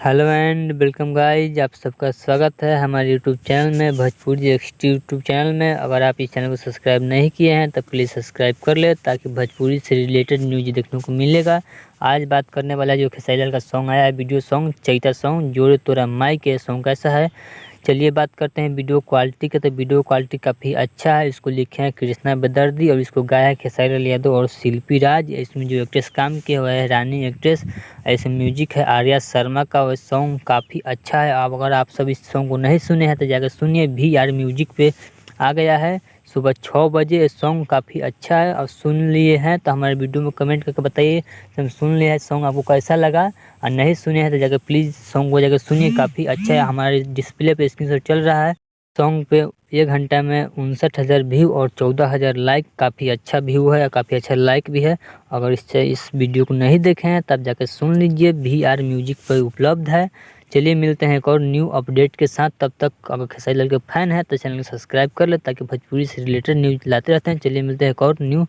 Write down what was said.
Hello and welcome guys, आप सबका स्वागत है हमारे यूट्यूब चैनल में, भोजपुरी एक्सटी यूट्यूब चैनल में। अगर आप इस चैनल को सब्सक्राइब नहीं किए हैं तो प्लीज़ सब्सक्राइब कर ले ताकि भोजपुरी से रिलेटेड न्यूज देखने को मिलेगा। आज बात करने वाला जो खेसारी लाल का सॉन्ग आया है, वीडियो सॉन्ग चैता सॉन्ग जोड़े तोरा माई के सॉन्ग कैसा है। चलिए बात करते हैं वीडियो क्वालिटी का। तो वीडियो क्वालिटी काफ़ी अच्छा है। इसको लिखे हैं कृष्णा बेदर्दी और इसको गाया है खेसारी लाल यादव और शिल्पी राज। इसमें जो एक्ट्रेस काम किया हुआ है रानी एक्ट्रेस। ऐसे म्यूजिक है आर्या शर्मा का। और सॉन्ग काफ़ी अच्छा है। अब अगर आप सब इस सॉन्ग को नहीं सुने हैं तो जाकर सुनिए। VR म्यूजिक पे आ गया है सुबह 6 बजे। ये सॉन्ग काफ़ी अच्छा है और सुन लिए हैं तो हमारे वीडियो में कमेंट करके बताइए हम सुन लिया है सॉन्ग आपको कैसा लगा। और नहीं सुने हैं तो जाकर प्लीज़ सॉन्ग को जाकर सुनिए, काफ़ी अच्छा है। हमारे डिस्प्ले पे स्क्रीनशॉट चल रहा है। सॉन्ग पे 1 घंटा में 59,000 व्यू और 14,000 लाइक। काफ़ी अच्छा व्यू है, काफ़ी अच्छा लाइक भी है। अगर इस वीडियो को नहीं देखे हैं तब जाकर सुन लीजिए, VR म्यूजिक पर उपलब्ध है। चलिए मिलते हैं एक और न्यू अपडेट के साथ। तब तक अगर खेसारी लाल के फैन है तो चैनल को सब्सक्राइब कर ले ताकि भोजपुरी से रिलेटेड न्यूज लाते रहते हैं। चलिए मिलते हैं एक और न्यू